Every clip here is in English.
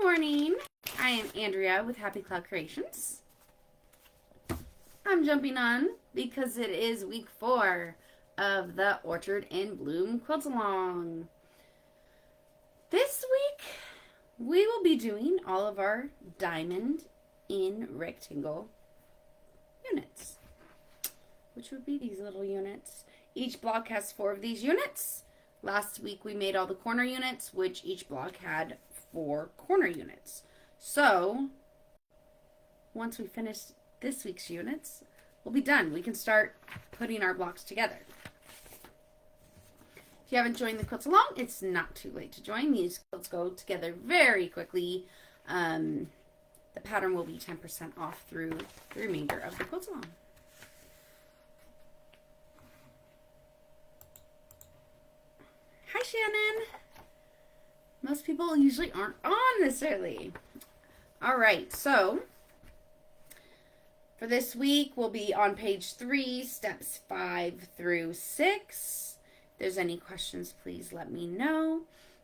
Morning. I am Andrea with Happy Cloud Creations. I'm jumping on because it is week 4 of the Orchard in Bloom Quilt Along. This week we will be doing all of our diamond in rectangle units, which would be these little units. Each block has 4 of these units. Last week we made all the corner units, which each block had 4 corner units. So once we finish this week's units, we'll be done. We can start putting our blocks together. If you haven't joined the Quilts Along, it's not too late to join. These quilts go together very quickly. The pattern will be 10% off through the remainder of the Quilts Along. Hi, Shannon. Most people usually aren't on this early. All right, so for this week, we'll be on page 3, steps 5 through 6. If there's any questions, please let me know.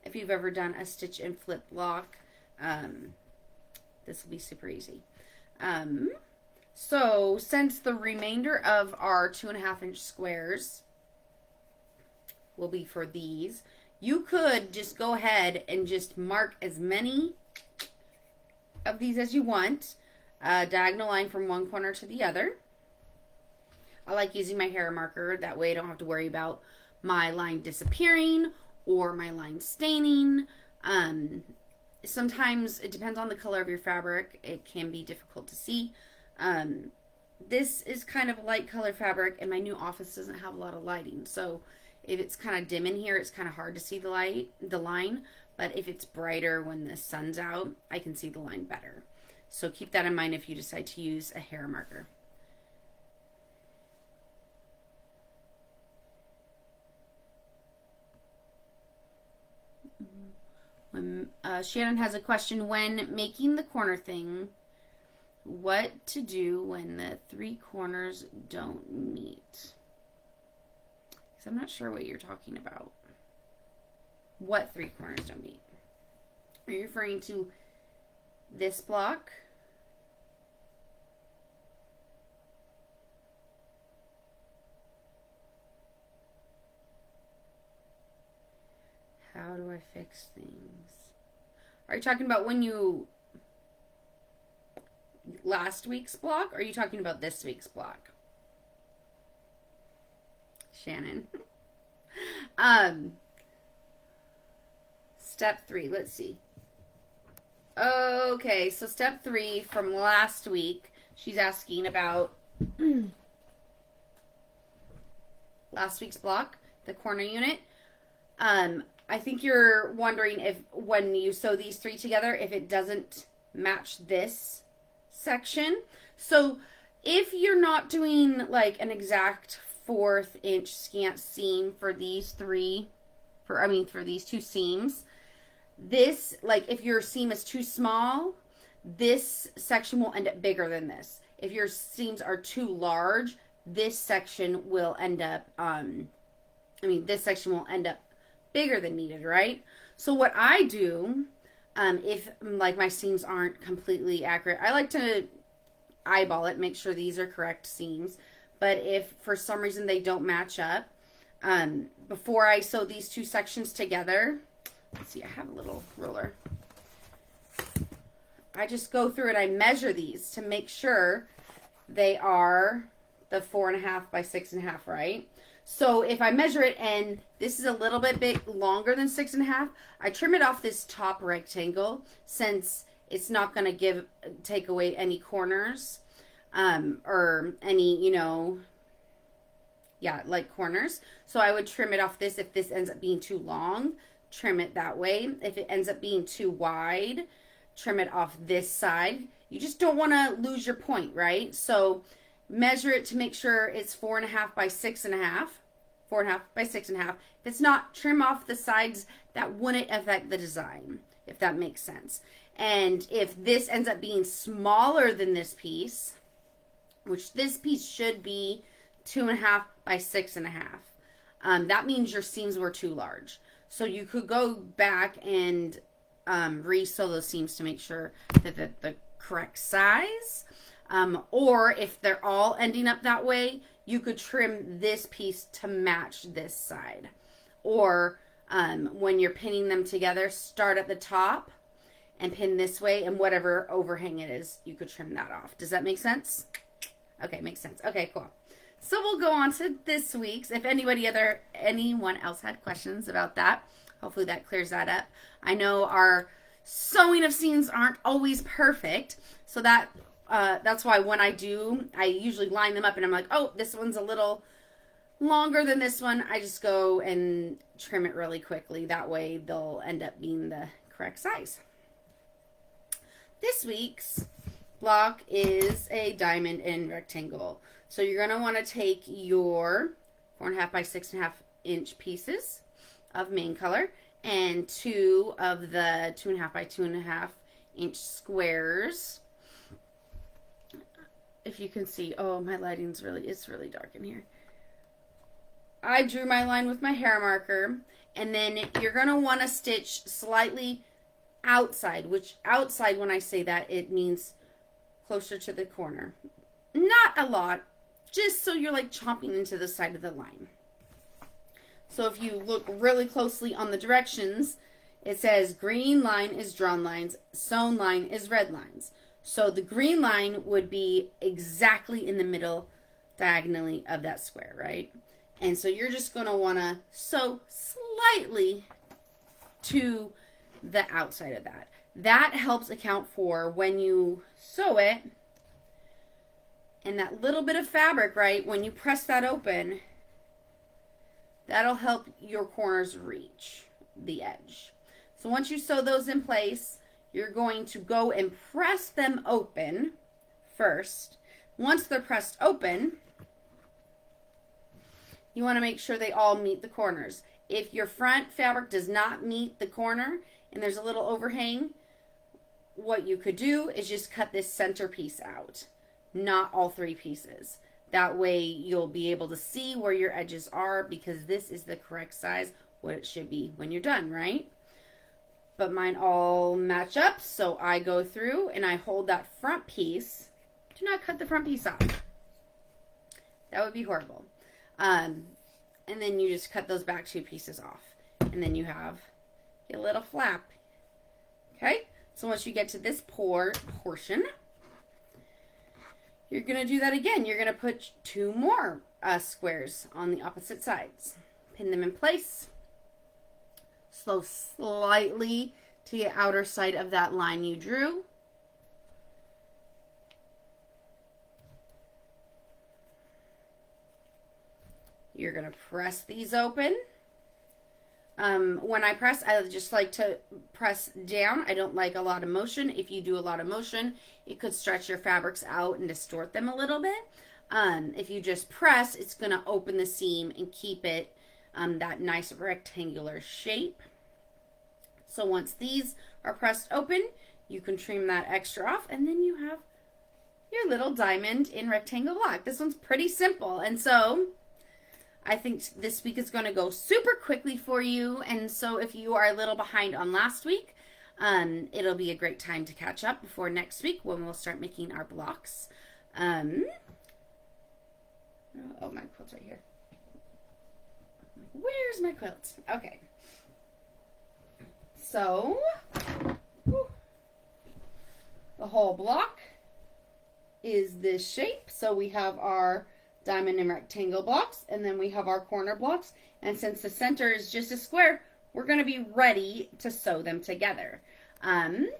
If you've ever done a stitch and flip block, this will be super easy. So since the remainder of our 2.5-inch squares will be for these, you could just go ahead and just mark as many of these as you want. Diagonal line from one corner to the other. I like using my hair marker. That way I don't have to worry about my line disappearing or my line staining. Sometimes it depends on the color of your fabric. It can be difficult to see. This is kind of a light color fabric, and my new office doesn't have a lot of lighting. So if it's kind of dim in here, it's kind of hard to see the line. But if it's brighter when the sun's out, I can see the line better. So keep that in mind if you decide to use a hair marker. Shannon has a question. When making the corner thing, what to do when the 3 corners don't meet? Because I'm not sure what you're talking about. What 3 corners don't meet? Are you referring to this block? How do I fix things? Are you talking about when you last week's block, or are you talking about this week's block? Shannon. Step 3, let's see. Okay, so step 3 from last week, she's asking about last week's block, the corner unit. I think you're wondering if when you sew these 3 together, if it doesn't match this section. So if you're not doing like an exact 1/4 inch scant seam for these 3, for these 2 seams, this, like if your seam is too small, this section will end up bigger than this. If your seams are too large, this section will end up, this section will end up bigger than needed, right? So what I do, if like my seams aren't completely accurate, I like to eyeball it, make sure these are correct seams. But if for some reason they don't match up, before I sew these 2 sections together, let's see, I have a little ruler. I just go through and I measure these to make sure they are the 4.5 by 6.5, right? So if I measure it and this is a little bit longer than 6.5, I trim it off this top rectangle since it's not going to take away any corners, or any, like corners. So I would trim it off this if this ends up being too long. Trim it that way. If it ends up being too wide, trim it off this side. You just don't want to lose your point, right? So measure it to make sure it's 4.5 by 6.5. 4.5 by 6.5. If it's not, trim off the sides that wouldn't affect the design, if that makes sense. And if this ends up being smaller than this piece, which this piece should be 2.5 by 6.5, that means your seams were too large. So you could go back and re-sew those seams to make sure that the correct size. Or if they're all ending up that way, you could trim this piece to match this side. Or when you're pinning them together, start at the top and pin this way, and whatever overhang it is, you could trim that off. Does that make sense? Okay, makes sense. Okay, cool. So we'll go on to this week's. If anyone else had questions about that, hopefully that clears that up. I know our sewing of seams aren't always perfect, so that's why when I do, I usually line them up and I'm like, oh, this one's a little longer than this one. I just go and trim it really quickly. That way they'll end up being the correct size. This week's block is a diamond and rectangle. So you're going to want to take your 4.5 by 6.5 inch pieces of main color and 2 of the 2.5 by 2.5 inch squares. If you can see, oh, my lighting's it's really dark in here. I drew my line with my hair marker, and then you're going to want to stitch slightly outside, which outside, when I say that, it means closer to the corner. Not a lot, just so you're like chomping into the side of the line. So if you look really closely on the directions, it says green line is drawn lines, sewn line is red lines. So the green line would be exactly in the middle diagonally of that square, right? And so you're just going to want to sew slightly to the outside of that. That helps account for when you sew it and that little bit of fabric, right? When you press that open, that'll help your corners reach the edge. So once you sew those in place, you're going to go and press them open first. Once they're pressed open, you want to make sure they all meet the corners. If your front fabric does not meet the corner and there's a little overhang, what you could do is just cut this center piece out, not all 3 pieces. That way you'll be able to see where your edges are, because this is the correct size, what it should be when you're done, right? But mine all match up, so I go through and I hold that front piece. Do not cut the front piece off. That would be horrible. And then you just cut those back 2 pieces off. And then you have a little flap. Okay? So once you get to this portion, you're going to do that again. You're going to put 2 more squares on the opposite sides. Pin them in place. Slow slightly to the outer side of that line you drew. You're going to press these open. When I press, I just like to press down. I don't like a lot of motion. If you do a lot of motion, it could stretch your fabrics out and distort them a little bit. If you just press, it's going to open the seam and keep it that nice rectangular shape. So once these are pressed open, you can trim that extra off, and then you have your little diamond in rectangle block. This one's pretty simple, and so I think this week is going to go super quickly for you. And so if you are a little behind on last week, it'll be a great time to catch up before next week when we'll start making our blocks. Oh, my quilt's right here. Where's my quilt? Okay. So, the whole block is this shape. So we have our diamond and rectangle blocks, and then we have our corner blocks. And since the center is just a square, we're going to be ready to sew them together. I'm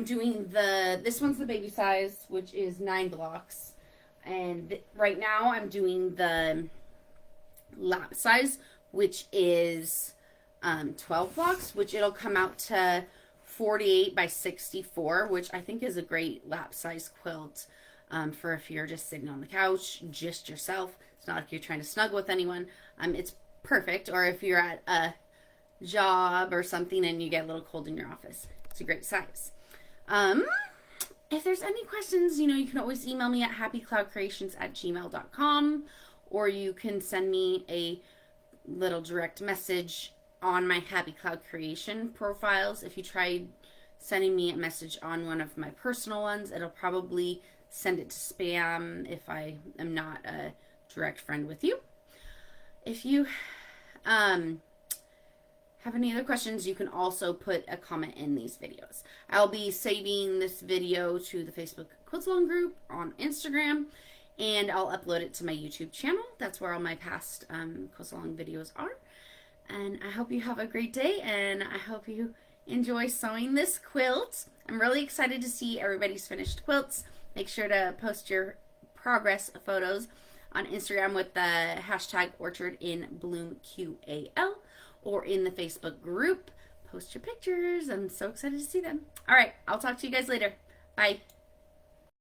doing this one's the baby size, which is 9 blocks. And right now I'm doing the lap size, which is 12 blocks, which it'll come out to 48 by 64, which I think is a great lap size quilt for if you're just sitting on the couch, just yourself. It's not like you're trying to snuggle with anyone. It's perfect. Or if you're at a job or something and you get a little cold in your office, it's a great size. If there's any questions, you can always email me at happycloudcreations@gmail.com, or you can send me a little direct message on my Happy Cloud Creation profiles. If you tried sending me a message on one of my personal ones. It'll probably send it to spam if I am not a direct friend with you. If you have any other questions, you can also put a comment in these videos. I'll be saving this video to the Facebook Quilt Salon group on Instagram, and I'll upload it to my YouTube channel. That's where all my past Quilt Salon videos are. And I hope you have a great day, and I hope you enjoy sewing this quilt. I'm really excited to see everybody's finished quilts. Make sure to post your progress photos on Instagram with the hashtag OrchardInBloomQAL, or in the Facebook group. Post your pictures. I'm so excited to see them. All right, I'll talk to you guys later. Bye.